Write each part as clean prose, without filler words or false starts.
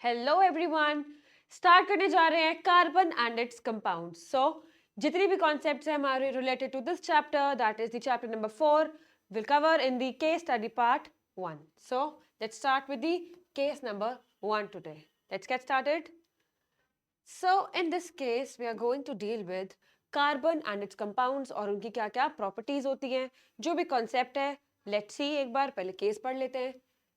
Hello everyone. Start करने जा रहे हैं carbon and its compounds. So जितनी भी कॉन्सेप्ट्स हैं हमारे related to this chapter, that is the chapter number 4, will cover in the case study part 1. So let's start with the case number 1 today. Let's get started. So in this case we are going to deal with carbon and its compounds और उनकी क्या क्या properties होती हैं. जो भी concept है let's see, एक बार पहले केस पढ़ लेते हैं.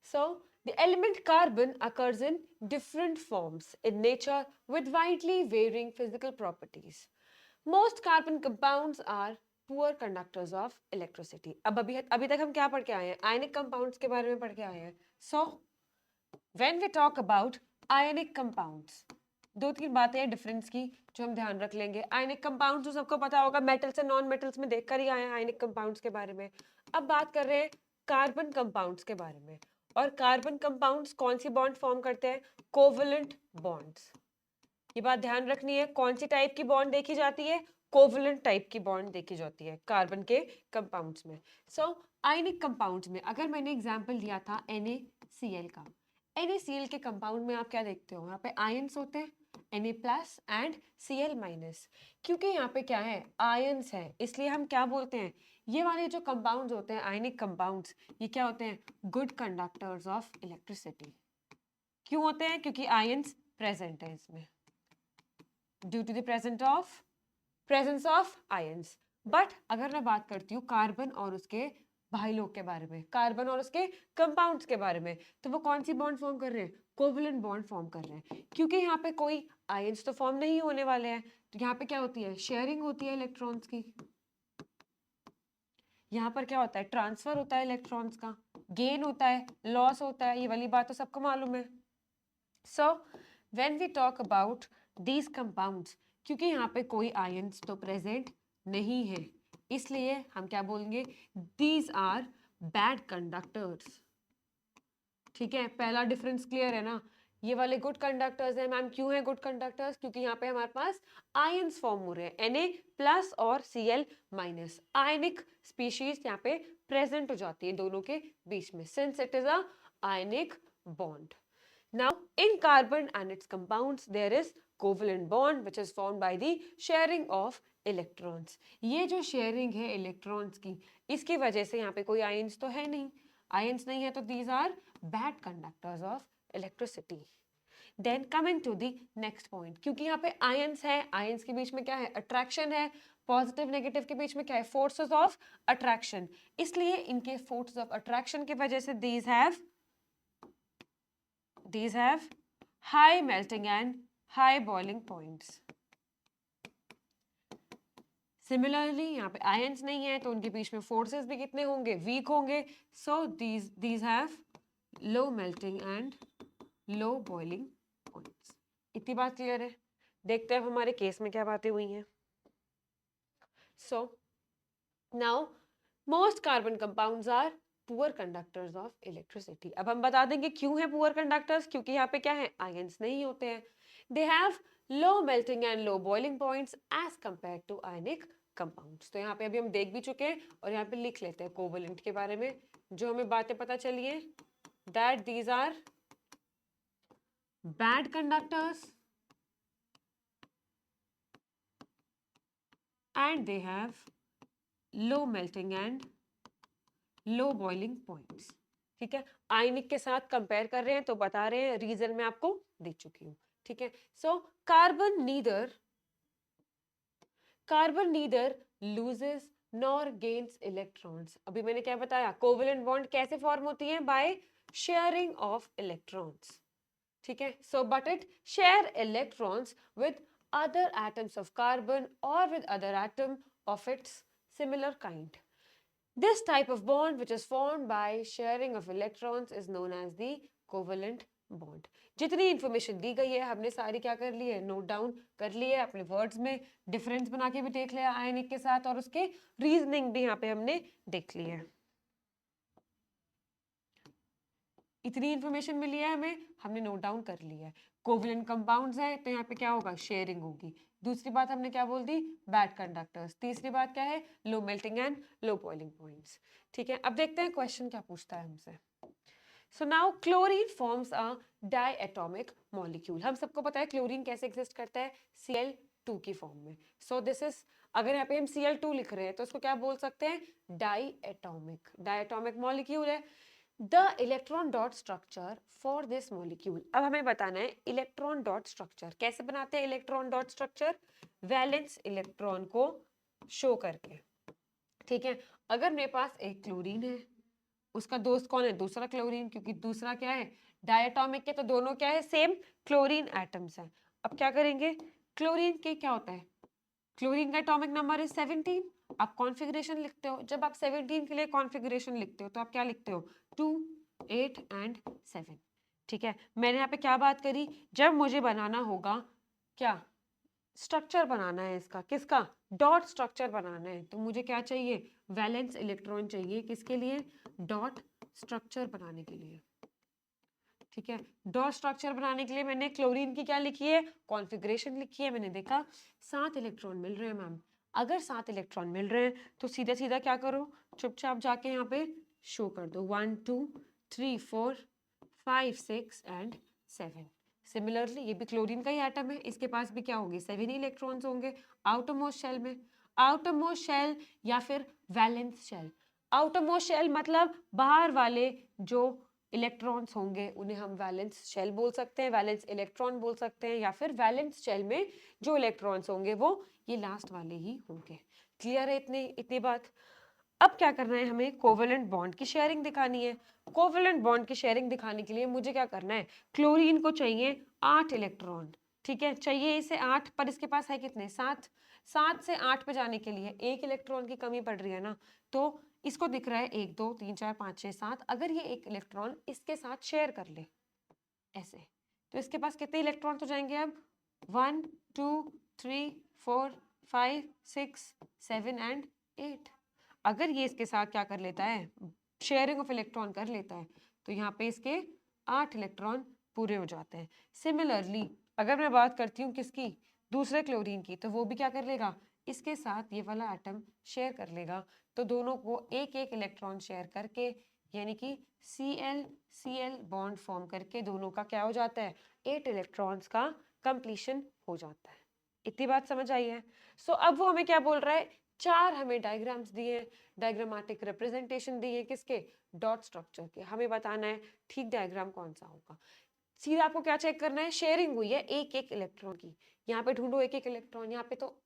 So the element carbon occurs in different forms in nature with widely varying physical properties. Most carbon compounds are poor conductors of electricity. अब अभी तक हम क्या पढ़ के आए हैं? आयनिक कंपाउंड्स के बारे में पढ़ के आए हैं. So when we talk about ionic compounds, दो तीन बातें हैं डिफरेंस की जो हम ध्यान रख लेंगे. आयनिक कंपाउंड्स तो सबको पता होगा, मेटल्स एंड नॉन मेटल्स में देखकर ही आए हैं आयनिक कंपाउंड्स के बारे में. अब बात कर रहे हैं कार्बन कंपाउंड्स के बारे में. और कार्बन कंपाउंड्स कौन सी बॉन्ड फॉर्म करते हैं? Covalent bonds. ये बात ध्यान रखनी है. कौन सी टाइप की बॉन्ड देखी जाती है? कोवलेंट टाइप की बॉन्ड देखी जाती है कार्बन के कंपाउंड्स में. सो आयनिक कंपाउंड्स में अगर मैंने एग्जांपल लिया था NaCl का, NaCl के कंपाउंड में आप क्या देखते हो? यहाँ पे आयंस होते हैं Na plus and Cl minus. क्योंकि यहाँ पे क्या है? आयंस है, इसलिए हम क्या बोलते हैं? ये वाले जो कंपाउंड्स होते हैं आयनिक कंपाउंड्स, ये क्या होते हैं? Good conductors of electricity. क्यों होते हैं? क्योंकि आयंस प्रेजेंट है इसमें, due to the presence of ions. But अगर मैं बात करती हूँ कार्बन और उसके भाई लोग के बारे में, कार्बन और उसके कंपाउंड्स के बारे में, तो वो कौन सी बॉन्ड फॉर्म कर रहे हैं? कोवलेंट बॉन्ड फॉर्म कर रहे हैं. क्योंकि यहाँ पे कोई आयंस तो फॉर्म नहीं होने वाले हैं, तो यहाँ पे क्या होती है? शेयरिंग होती है इलेक्ट्रॉन्स की. यहाँ पर क्या होता है? ट्रांसफर होता है इलेक्ट्रॉन्स का, गेन होता है, लॉस होता है. ये वाली बात तो सबको मालूम है. So when we talk about these compounds, क्योंकि यहाँ पे कोई आयंस तो प्रेजेंट नहीं है, इसलिए हम क्या बोलेंगे? These are bad conductors. ठीक है, पहला डिफरेंस क्लियर है ना? ये वाले गुड कंडक्टर्स हैं. मैम क्यों है गुड कंडक्टर्स? क्योंकि यहाँ पे हमारे पास आयंस फॉर्म हो रहे हैं, Na प्लस और Cl माइनस. आयनिक स्पीशीज यहाँ पे प्रेजेंट हो जाती है दोनों के बीच में, since it is a ionic bond. Now, in carbon and its compounds, there is covalent bond which is formed by the sharing of electrons. ये जो sharing है electrons की, इसकी वजह से यहाँ पे कोई ions तो है नहीं. Ions नहीं है तो these are bad conductors of electricity. Then coming to the next point, क्योंकि यहाँ पे ions है, ions के बीच में क्या है? Attraction है. पॉजिटिव नेगेटिव के बीच में क्या है? Forces of attraction. इसलिए इनके फोर्सेस ऑफ अट्रैक्शन की वजह से these have high melting and high boiling points. Similarly यहाँ पे आयंस नहीं है तो उनके बीच में फोर्सेस भी कितने होंगे? वीक होंगे. So these have low melting and low boiling points. इतनी बात क्लियर है? देखते हैं हमारे केस में क्या बातें हुई हैं. So now most carbon compounds are poor conductors of electricity. अब हम बता देंगे क्यों है पुअर कंडक्टर्स. क्योंकि यहाँ पे क्या है? आयंस नहीं होते हैं. They have low melting and low boiling points as compare to ionic compounds. तो यहाँ पे अभी हम देख भी चुके हैं और यहाँ पे लिख लेते हैं कोवलेंट के बारे में जो हमें बातें पता चली है. That these are bad conductors and they have low melting and low boiling points. ठीक है, आयनिक के साथ कंपेयर कर रहे हैं तो बता रहे हैं, रीजन मैं आपको दे चुकी हूं. ठीक है. So carbon neither loses nor gains electrons. अभी मैंने क्या बताया? कोवलेंट बॉन्ड कैसे फॉर्म होती है? By sharing of electrons. ठीक है. So but it share electrons with other atoms of carbon और with other atom of its similar kind. This type of bond which is formed by sharing of electrons is known as the covalent bond. जितनी information दी गई है हमने सारी क्या कर ली है? Note down कर ली है अपने वर्ड्स में. डिफरेंस बना के भी देख लिया आयनिक के साथ और उसके रीजनिंग भी यहाँ पे हमने देख ली है. इतनी इंफॉर्मेशन मिली है हमें, हमने नोट डाउन कर ली है. कोवलेंट कंपाउंड्स है तो यहाँ पे क्या होगा? शेयरिंग होगी. दूसरी बात हमने क्या बोल दी? Bad conductors. तीसरी बात क्या है? लो melting and low boiling points. ठीक है. अब देखते हैं क्वेश्चन क्या पूछता है हमसे. So now chlorine forms a diatomic molecule. हम सबको पता है क्लोरीन कैसे एग्जिस्ट करता है, Cl2 की फॉर्म में। सो दिस इज, अगर यहाँ पे हम Cl2 लिख रहे हैं तो उसको क्या बोल सकते हैं, डायएटॉमिक मॉलिक्यूल है। The electron dot structure for this molecule, अब हमें बताना है इलेक्ट्रॉन डॉट स्ट्रक्चर कैसे बनाते हैं। Electron dot structure valence electron को शो करके, ठीक है। अगर मेरे पास एक क्लोरीन है, उसका दोस्त कौन है, दूसरा क्लोरीन, क्योंकि दूसरा क्या है, डायटोमिक के, तो दोनों क्या है, सेम क्लोरीन एटम्स है। अब क्या करेंगे, क्लोरीन के क्या होता है, क्लोरीन का एटॉमिक नंबर इज 17। आप कॉन्फ़िगरेशन लिखते हो, जब आप 17 के लिए कॉन्फ़िगरेशन लिखते हो तो आप क्या लिखते हो, 2, 8 एंड 7, ठीक है। मैंने यहाँ पे क्या बात करी, जब मुझे बनाना होगा क्या, स्ट्रक्चर बनाना है इसका, किसका, डॉट स्ट्रक्चर बनाना है, तो मुझे क्या चाहिए, वैलेंस इलेक्ट्रॉन चाहिए, किसके लिए, डॉट स्ट्रक्चर बनाने के लिए, ठीक है। डॉट स्ट्रक्चर बनाने के लिए मैंने क्लोरीन की क्या लिखी है, कॉन्फ़िगरेशन लिखी है। मैंने देखा 7 इलेक्ट्रॉन मिल रहे हैं मैम, अगर 7 इलेक्ट्रॉन मिल रहे हैं तो सीधा सीधा क्या करो, चुपचाप जाके यहाँ पे शो कर दो, 1 2 3 4 5 6 एंड 7। सिमिलरली ये भी क्लोरीन का ही एटम है, इसके पास भी क्या होंगे, 7 ही इलेक्ट्रॉन्स होंगे आउटर मोस्ट शेल में। आउटर मोस्ट शेल या फिर valence shell, outer most shell मतलब बाहर वाले जो इलेक्ट्रॉन्स होंगे उन्हें हम वैलेंस शेल बोल सकते हैं, वैलेंस इलेक्ट्रॉन बोल सकते हैं, या फिर वैलेंस शेल में जो इलेक्ट्रॉन्स होंगे वो ये लास्ट वाले ही होंगे। क्लियर है इतनी बात। अब क्या करना है, हमें कोवेलेंट बॉन्ड की शेयरिंग दिखानी है। कोवेलेंट बॉन्ड की शेयरिंग दिखाने के लिए मुझे क्या करना है, क्लोरीन को चाहिए 8 इलेक्ट्रॉन, ठीक है, चाहिए इसे 8, पर इसके पास है कितने, 7। 7 से 8 पे जाने के लिए एक इलेक्ट्रॉन की कमी पड़ रही है ना, तो इसको दिख रहा है 1 2 3 4 5 6 7, अगर ये एक इलेक्ट्रॉन इसके साथ शेयर कर ले ऐसे, तो इसके पास कितने इलेक्ट्रॉन हो जाएंगे अब, 1 2 3 4 5 6 7 एंड 8। अगर ये इसके साथ क्या कर लेता है, शेयरिंग ऑफ इलेक्ट्रॉन कर लेता है, तो यहाँ पे इसके 8 इलेक्ट्रॉन पूरे हो जाते हैं। सिमिलरली अगर मैं बात करती हूँ किसकी, दूसरे क्लोरीन की, तो वो भी क्या कर लेगा, इसके साथ ये वाला एटम शेयर कर लेगा, तो दोनों को एक एक इलेक्ट्रॉन शेयर करके, यानी कि Cl बॉन्ड फॉर्म करके दोनों का क्या हो जाता है, 8 इलेक्ट्रॉन्स का कंप्लीशन हो जाता है। इतनी बात समझ आई है। सो अब वो हमें क्या बोल रहा है, 4 हमें डायग्राम्स दिए हैं, डायग्रामेटिक रिप्रेजेंटेशन दी है किसके, डॉट स्ट्रक्चर के। हमें बताना है ठीक डायग्राम कौन सा होगा। सीधा आपको क्या चेक करना है, शेयरिंग हुई है एक एक इलेक्ट्रॉन की, यहाँ पे ढूंढो एक एक इलेक्ट्रॉन, यहाँ पे तो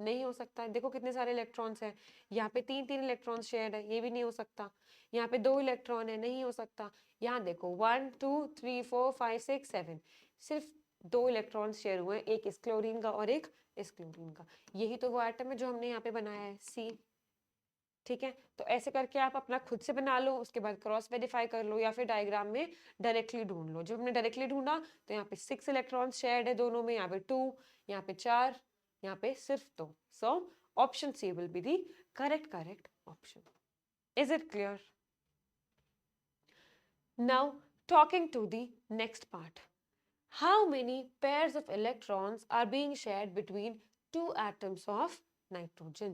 नहीं हो सकता है, देखो कितने सारे इलेक्ट्रॉन्स हैं, यहाँ पे 3 इलेक्ट्रॉन्स शेयर्ड है, ये भी नहीं हो सकता। यहाँ पे 2 इलेक्ट्रॉन है, नहीं हो सकता। यहाँ देखो 1 2 3 4 5 6 7, सिर्फ 2 इलेक्ट्रॉन्स शेयर हुए हैं, एक इस क्लोरीन का और एक इस क्लोरीन का। यही तो वो एटम है जो हमने यहाँ पे बनाया है, C, ठीक है। तो ऐसे करके आप अपना खुद से बना लो, उसके बाद क्रॉस वेरीफाई कर लो, या फिर डायग्राम में डायरेक्टली ढूंढ लो। जब हमने डायरेक्टली ढूंढा तो यहाँ पे 6 इलेक्ट्रॉन्स शेयर्ड है दोनों में, यहाँ पे 2, यहाँ पे 4, यहाँ पे सिर्फ 2। So option C will be the correct option. Is it clear? Now talking to the next part, how many pairs of electrons are being shared between two atoms of nitrogen?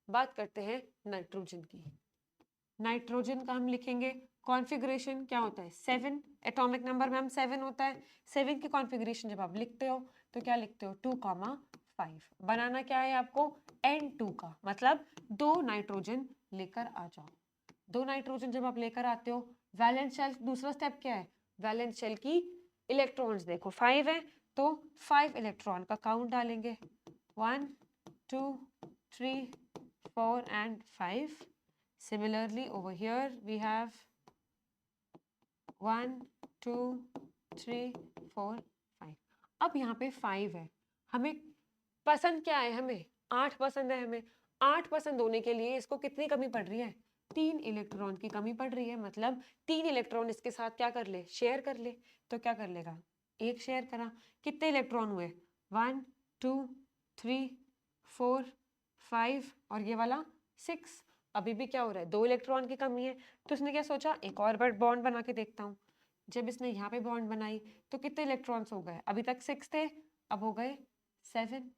बात करते हैं नाइट्रोजन की। Nitrogen का हम लिखेंगे configuration क्या होता है, 7, एटॉमिक नंबर में हम 7 होता है। 7 की कॉन्फ़िगरेशन जब आप लिखते हो तो क्या लिखते हो, 2,5। बनाना क्या है आपको, N2 का, मतलब 2 नाइट्रोजन लेकर आ जाओ। 2 नाइट्रोजन जब आप लेकर आते हो, वैलेंस शेल, दूसरा स्टेप क्या है, वैलेंस शेल की इलेक्ट्रॉन्स देखो 5 है, तो 5 इलेक्ट्रॉन का काउंट डालेंगे, 1 2 3 4 and 5. Similarly over here we have 1 2 3 4 5। अब यहाँ पे 5 है, हमें पसंद क्या है, हमें 8 पसंद है। हमें 8 पसंद होने के लिए इसको कितनी कमी पड़ रही है, 3 इलेक्ट्रॉन की कमी पड़ रही है, मतलब 3 इलेक्ट्रॉन इसके साथ क्या कर ले, शेयर कर ले। तो क्या कर लेगा, एक शेयर करा, कितने इलेक्ट्रॉन हुए, 1 2 3 4 5 और ये वाला 6। अभी भी क्या हो रहा है, 2 इलेक्ट्रॉन की कमी है, तो इसने क्या सोचा, एक और बॉन्ड बना के देखता हूँ। जब इसने यहाँ पे बॉन्ड बनाई तो कितने इलेक्ट्रॉन्स हो गए, अभी तक 6 थे, अब हो गए 7।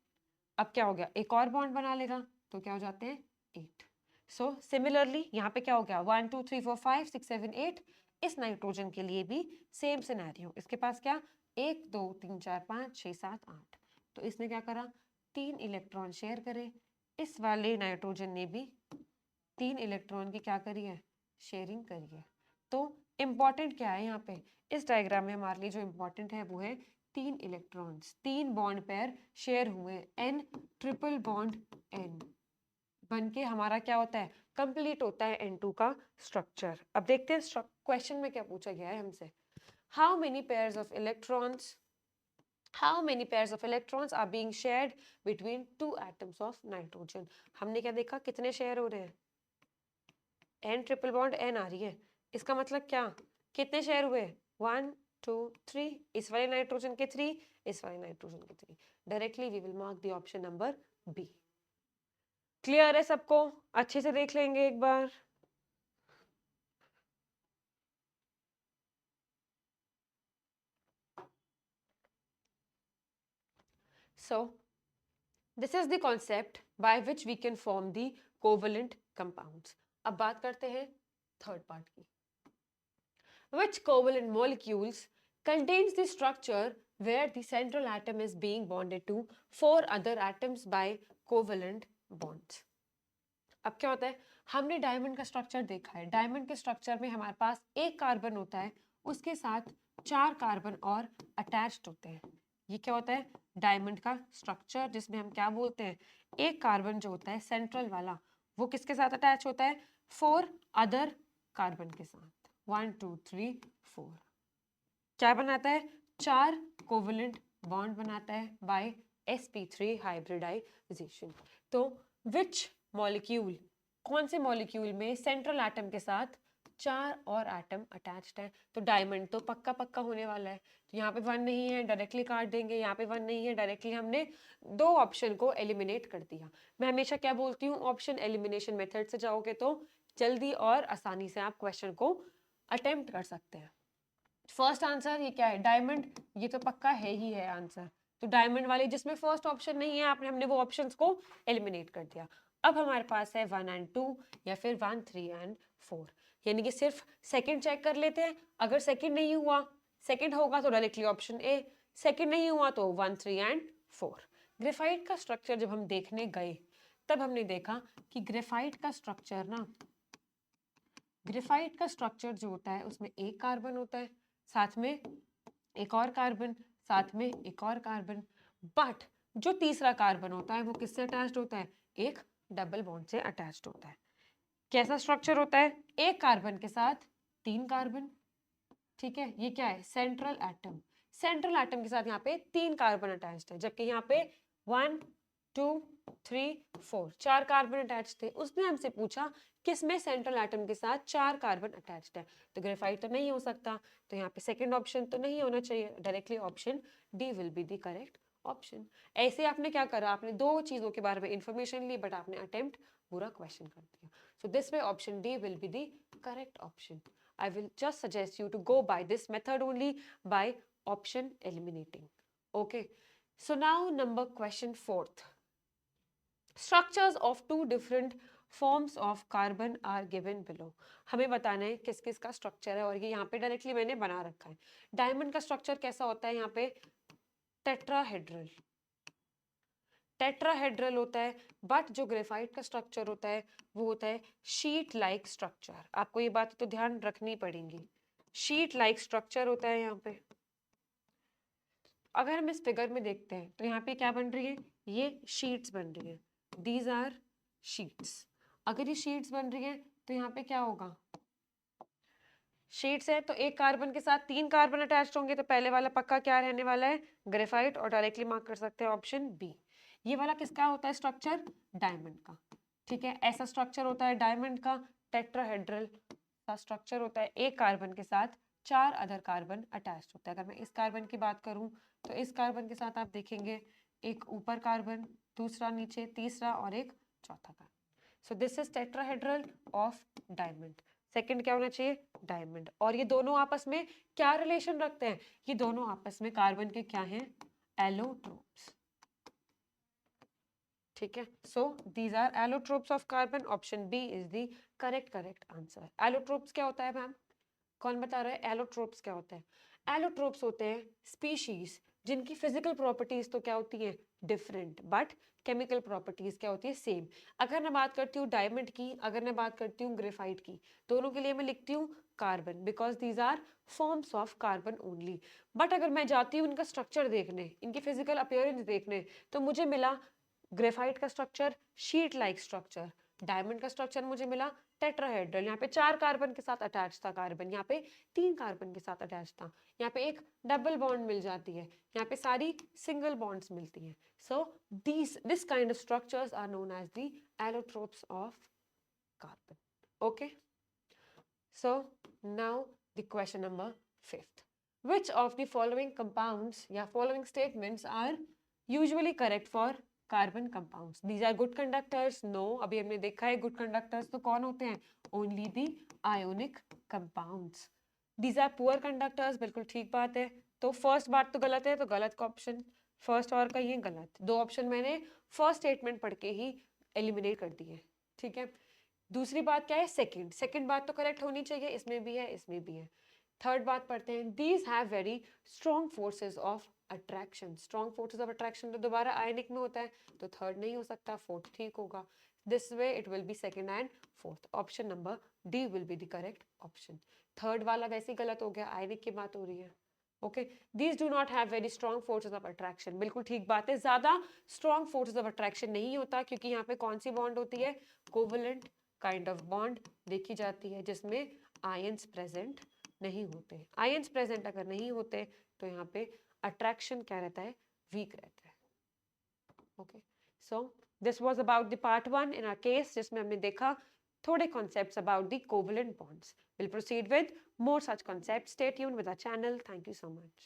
अब क्या हो गया, एक और बॉन्ड बना लेगा, तो क्या हो जाते हैं 8। सो सिमिलरली यहाँ पे क्या हो गया, 1 2 3 4 5 6 7 8, इस नाइट्रोजन के लिए भी सेम सिनेरियो, इसके पास क्या 1 2 3 4 5 6 7 8, तो इसने क्या करा 3 इलेक्ट्रॉन शेयर करे, इस वाले नाइट्रोजन ने भी 3 इलेक्ट्रॉन की क्या करी है शेयरिंग करी है। तो इम्पॉर्टेंट क्या है यहाँ पे इस डायग्राम में हमारे लिए जो इम्पॉर्टेंट है वो है 3 इलेक्ट्रॉन्स, 3 बॉन्ड पेयर शेयर हुए, n ट्रिपल बॉन्ड n बन के हमारा क्या होता है कंप्लीट होता है N2 का स्ट्रक्चर। अब देखते हैं क्वेश्चन में क्या पूछा गया है हमसे, how many pairs of electrons are being shared between 2 atoms of nitrogen. हमने क्या देखा कितने शेयर हो रहे हैं, n ट्रिपल बॉन्ड n आ रही है, इसका मतलब क्या कितने शेयर हुए 1 2 3, इस वाले नाइट्रोजन के 3, इस वाले नाइट्रोजन के 3। Directly we will mark the option number B. Clear है सबको, अच्छे से देख लेंगे एक बार। So this is the concept by which we can form the covalent compounds। अब बात करते हैं थर्ड पार्ट की, which covalent molecules contains the structure where the central atom is being bonded to 4 other atoms by covalent bonds। अब क्या होता है हमने डायमंड का स्ट्रक्चर देखा है, डायमंड के स्ट्रक्चर में हमारे पास एक कार्बन होता है, उसके साथ 4 कार्बन और अटैच्ड होते हैं। ये क्या होता है डायमंड का स्ट्रक्चर, जिसमें हम क्या बोलते हैं एक कार्बन जो होता है सेंट्रल वाला वो किसके साथ अटैच होता है 4 अदर कार्बन के साथ, 1 2 3 4, क्या बनाता है 4 कोवलेंट बॉन्ड बनाता है बाय sp3 हाइब्रिडाइजेशन। तो विच मॉलिक्यूल, कौन से मॉलिक्यूल में सेंट्रल एटम के साथ 4 और एटम अटैच्ड है, तो डायमंड तो पक्का पक्का होने वाला है, तो यहाँ पे 1 नहीं है डायरेक्टली काट देंगे, यहाँ पे 1 नहीं है डायरेक्टली हमने 2 ऑप्शन को एलिमिनेट कर दिया। मैं हमेशा क्या बोलती हूँ ऑप्शन एलिमिनेशन मेथड से जाओगे तो जल्दी और आसानी से आप क्वेश्चन को अटेम्प्ट कर सकते हैं। फर्स्ट आंसर ये क्या है डायमंड, ये तो पक्का है ही है आंसर, तो डायमंड वाले जिसमें फर्स्ट ऑप्शन नहीं है आपने हमने वो ऑप्शंस को एलिमिनेट कर दिया। अब हमारे पास है 1 एंड 2 या फिर 1 3 एंड 4, यानी कि सिर्फ सेकंड चेक कर लेते हैं, अगर सेकंड नहीं हुआ, सेकंड होगा तो डायरेक्टली ऑप्शन ए, सेकंड नहीं हुआ तो 1 3 एंड 4। ग्रेफाइट का स्ट्रक्चर जब हम देखने गए तब हमने देखा कि ग्रेफाइट का स्ट्रक्चर ना, ग्रेफाइट का स्ट्रक्चर जो होता है उसमें एक कार्बन होता है, साथ में एक और कार्बन, साथ में एक और कार्बन, बट जो तीसरा कार्बन होता है वो किससे अटैच्ड होता है एक डबल बॉन्ड से अटैच्ड होता है। कैसा स्ट्रक्चर होता है एक कार्बन के साथ 3 कार्बन, ठीक है, ये क्या है सेंट्रल एटम, सेंट्रल एटम के साथ यहाँ पे 3 कार्बन अटैच्ड है, जबकि यहाँ पे 1 2 3 4 4 कार्बन अटैच थे। उसने हमसे पूछा किसमें सेंट्रल एटम के साथ 4 कार्बन अटैच्ड है, तो ग्रेफाइट तो नहीं हो सकता, तो यहाँ पे सेकंड ऑप्शन तो नहीं होना चाहिए, directly option D will be the correct option. ऐसे आपने क्या करा, आपने 2 चीजों के बारे में इंफॉर्मेशन ली बट आपने अटेम्प्ट पूरा क्वेश्चन कर दिया। So this way option D will be the correct option. I will just suggest you to go by this method only, by option eliminating. Okay. So now number question 4th. Structures of 2 different forms of carbon are given below. हमें बताना है किस किस का structure है और ये यहाँ पे डायरेक्टली मैंने बना रखा है। डायमंड का स्ट्रक्चर कैसा होता है यहाँ पे टेट्राहेड्रल, टेट्राहेड्रल होता है, बट जो ग्रेफाइट का स्ट्रक्चर होता है वो होता है शीट लाइक स्ट्रक्चर। आपको ये बात तो ध्यान रखनी पड़ेगी, शीट लाइक स्ट्रक्चर होता है यहाँ पे। अगर हम इस फिगर में देखते हैं तो यहाँ पे क्या बन रही है ये शीट्स बन रही है, दीज आर शीट्स। अगर ये शीट्स बन रही है तो यहाँ पे क्या होगा शीट्स है तो एक कार्बन के साथ 3 कार्बन अटैच्ड होंगे, तो पहले वाला पक्का क्या रहने वाला है ग्रेफाइट, और डायरेक्टली मार्क कर सकते हैं ऑप्शन बी। ये वाला किसका होता है स्ट्रक्चर डायमंड का, ठीक है, ऐसा स्ट्रक्चर होता है डायमंड का, टेट्राहेड्रल का स्ट्रक्चर होता है, एक कार्बन के साथ 4 अदर कार्बन अटैच्ड होता है। अगर मैं इस कार्बन की बात करूं तो इस कार्बन के साथ आप देखेंगे एक ऊपर कार्बन, दूसरा नीचे, तीसरा और एक चौथा carbon. So this is tetrahedral of diamond. Second क्या होना चाहिए डायमंड, और ये दोनों आपस में क्या रिलेशन रखते हैं, ये दोनों आपस में कार्बन के क्या हैं एलोट्रोप्स, ठीक है। So these are allotropes of carbon, option B is the correct answer. Allotropes क्या होता है मैम, कौन बता रहा है? एलोट्रोप्स क्या होता है? एलोट्रोप्स होते हैं स्पीशीज जिनकी फिजिकल प्रॉपर्टीज तो क्या होती है? डिफरेंट, बट केमिकल प्रॉपर्टीज क्या होती है? सेम। अगर मैं बात करती हूँ डायमंड की, अगर मैं बात करती हूँ ग्रेफाइट की, दोनों के लिए मैं लिखती हूँ carbon, because these are forms of carbon only. But अगर मैं जाती हूँ इनका स्ट्रक्चर देखने, इनकी फिजिकल अपीयरेंस देखने, तो मुझे मिला ग्रेफाइट का structure sheet like structure, diamond का स्ट्रक्चर मुझे मिला टेट्राहेड्रल, यहाँ पे 4 कार्बन के साथ अटैच था कार्बन, यहाँ पे 3 कार्बन के साथ अटैच था, यहाँ पे एक डबल बॉन्ड मिल जाती है, यहाँ पे सारी सिंगल बॉन्ड्स मिलती हैं। So this kind of structures are known as the allotropes of carbon. Okay, so now the question number 5th, which of the following compounds या following statements are usually correct for carbon compounds? These are good conductors? No, अभी हमने देखा है good conductors तो कौन होते हैं? Only the ionic compounds. These are poor conductors, बिल्कुल ठीक बात है। तो फर्स्ट बात तो गलत है, तो गलत का ऑप्शन फर्स्ट और का ये गलत। दो ऑप्शन मैंने फर्स्ट स्टेटमेंट पढ़ के ही एलिमिनेट कर दिए, ठीक है। दूसरी बात क्या है? सेकंड, सेकंड बात तो करेक्ट होनी चाहिए, इसमें भी है, इसमें भी है। थर्ड बात पढ़ते हैं, these have very strong forces of attraction. Strong forces of attraction तो दोबारा आयनिक में होता है, तो थर्ड नहीं हो सकता, फोर्थ ठीक होगा। This way it will be second and fourth. Option number D will be the correct option. Third वाला वैसे ही गलत हो गया, आयनिक की बात हो रही है। Okay, these do not have very strong forces of attraction, बिल्कुल ठीक बात है, ज्यादा स्ट्रॉन्ग फोर्सेस ऑफ अट्रैक्शन नहीं होता, क्योंकि यहाँ पे कौन सी बॉन्ड होती है? कोवलेंट काइंड ऑफ बॉन्ड देखी जाती है, जिसमें आयंस प्रेजेंट नहीं होते। आयंस प्रेजेंट अगर नहीं होते तो यहाँ पे अट्रैक्शन क्या रहता है? वीक रहता है। Okay, so this was about the part 1 in our case, जिसमें हमने देखा थोड़े concepts about the covalent bonds. Will proceed with more such concepts. Stay tuned with our channel. Thank you so much.